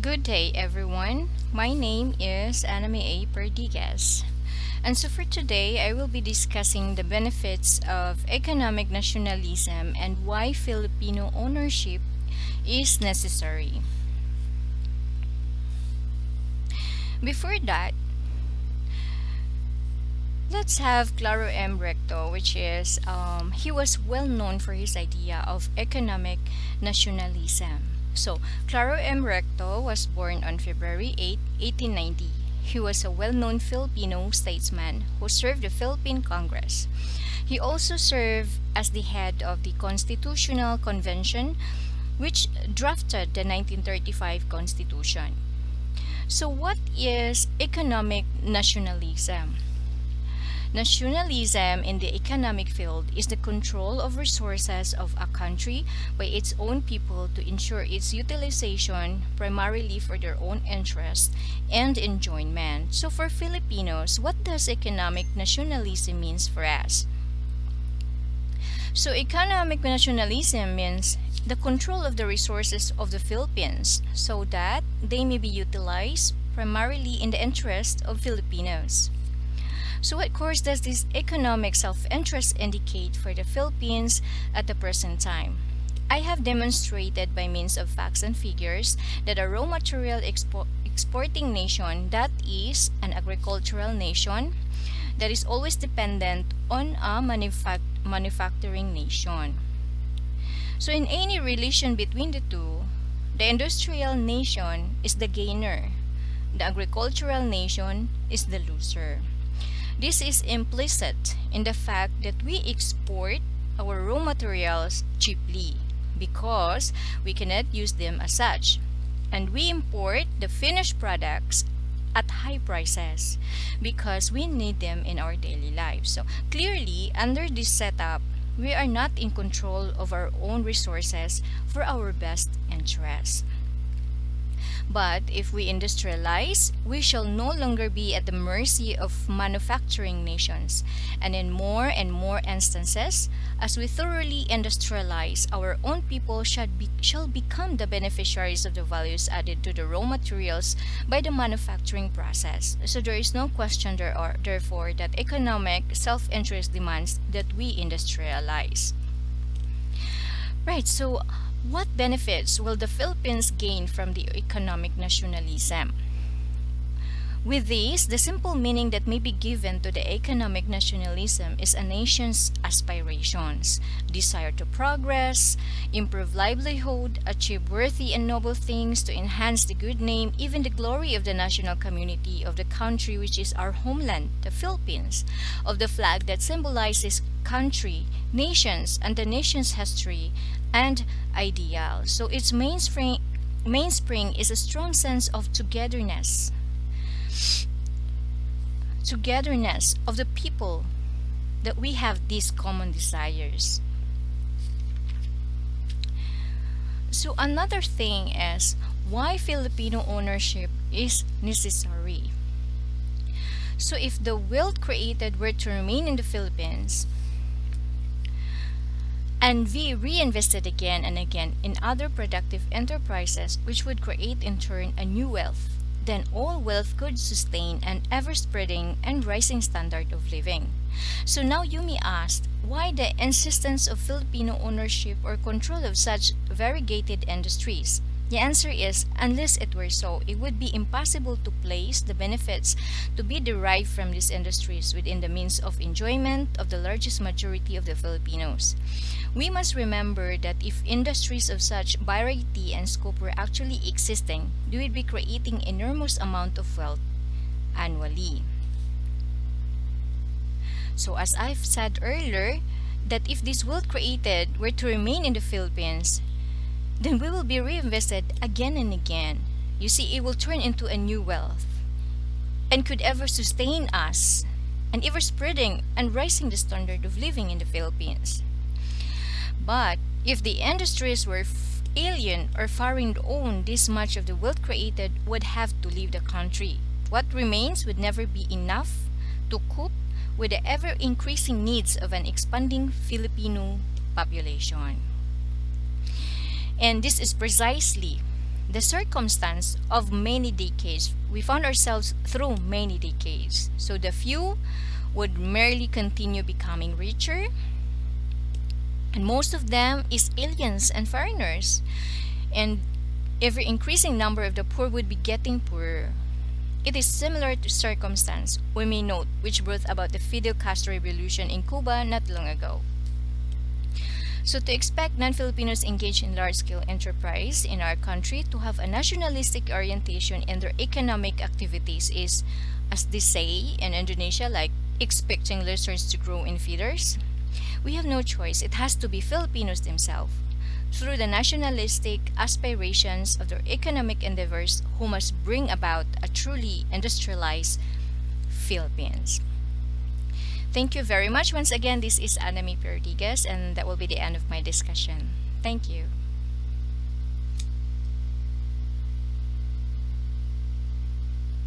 Good day, everyone. My name is Anime A. Perdigues. And so for today, I will be discussing the benefits of economic nationalism and why Filipino ownership is necessary. Before that, let's have Claro M. Recto, which is, he was well known for his idea of economic nationalism. So, Claro M. Recto was born on February 8, 1890. He was a well known Filipino statesman who served the Philippine Congress. He also served as the head of the Constitutional Convention, which drafted the 1935 Constitution. So, what is economic nationalism? Nationalism in the economic field is the control of resources of a country by its own people to ensure its utilization primarily for their own interest and enjoyment. So for Filipinos, what does economic nationalism means for us? So economic nationalism means the control of the resources of the Philippines so that they may be utilized primarily in the interest of Filipinos. So, what course does this economic self interest indicate for the Philippines at the present time? I have demonstrated by means of facts and figures that a raw material exporting nation, that is, an agricultural nation, that is always dependent on a manufacturing nation. So, in any relation between the two, the industrial nation is the gainer, the agricultural nation is the loser. This is implicit in the fact that we export our raw materials cheaply because we cannot use them as such, and we import the finished products at high prices because we need them in our daily lives. So clearly, under this setup, we are not in control of our own resources for our best interest. But if we industrialize, we shall no longer be at the mercy of manufacturing nations. And in more and more instances, as we thoroughly industrialize, our own people shall become the beneficiaries of the values added to the raw materials by the manufacturing process. So there is no question therefore that economic self-interest demands that we industrialize. Right, so what benefits will the Philippines gain from the economic nationalism? With this, the simple meaning that may be given to the economic nationalism is a nation's aspirations, desire to progress, improve livelihood, achieve worthy and noble things, to enhance the good name, even the glory of the national community of the country which is our homeland, the Philippines, of the flag that symbolizes country, nations, and the nation's history and ideal. So its mainspring is a strong sense of togetherness of the people, that we have these common desires. So another thing is why Filipino ownership is necessary. So if the wealth created were to remain in the Philippines and be reinvested again and again in other productive enterprises which would create in turn a new wealth, then all wealth could sustain an ever-spreading and rising standard of living. So now you may ask, why the insistence of Filipino ownership or control of such variegated industries? The answer is, unless it were so, it would be impossible to place the benefits to be derived from these industries within the means of enjoyment of the largest majority of the Filipinos. We must remember that if industries of such variety and scope were actually existing, they would be creating enormous amount of wealth annually. So as I've said earlier, that if this wealth created were to remain in the Philippines, then we will be reinvested again and again. You see, it will turn into a new wealth and could ever sustain us and ever spreading and rising the standard of living in the Philippines. But if the industries were alien or foreign owned, this much of the wealth created would have to leave the country. What remains would never be enough to cope with the ever increasing needs of an expanding Filipino population. And this is precisely the circumstance of many decades. We found ourselves through many decades. So the few would merely continue becoming richer, and most of them is aliens and foreigners. And every increasing number of the poor would be getting poorer. It is similar to circumstance we may note which brought about the Fidel Castro revolution in Cuba not long ago. So to expect non-Filipinos engaged in large-scale enterprise in our country to have a nationalistic orientation in their economic activities is, as they say in Indonesia, like expecting lizards to grow in feeders. We have no choice. It has to be Filipinos themselves, through the nationalistic aspirations of their economic endeavors, who must bring about a truly industrialized Philippines. Thank you very much. Once again, this is Anami Perdigas, and that will be the end of my discussion. Thank you.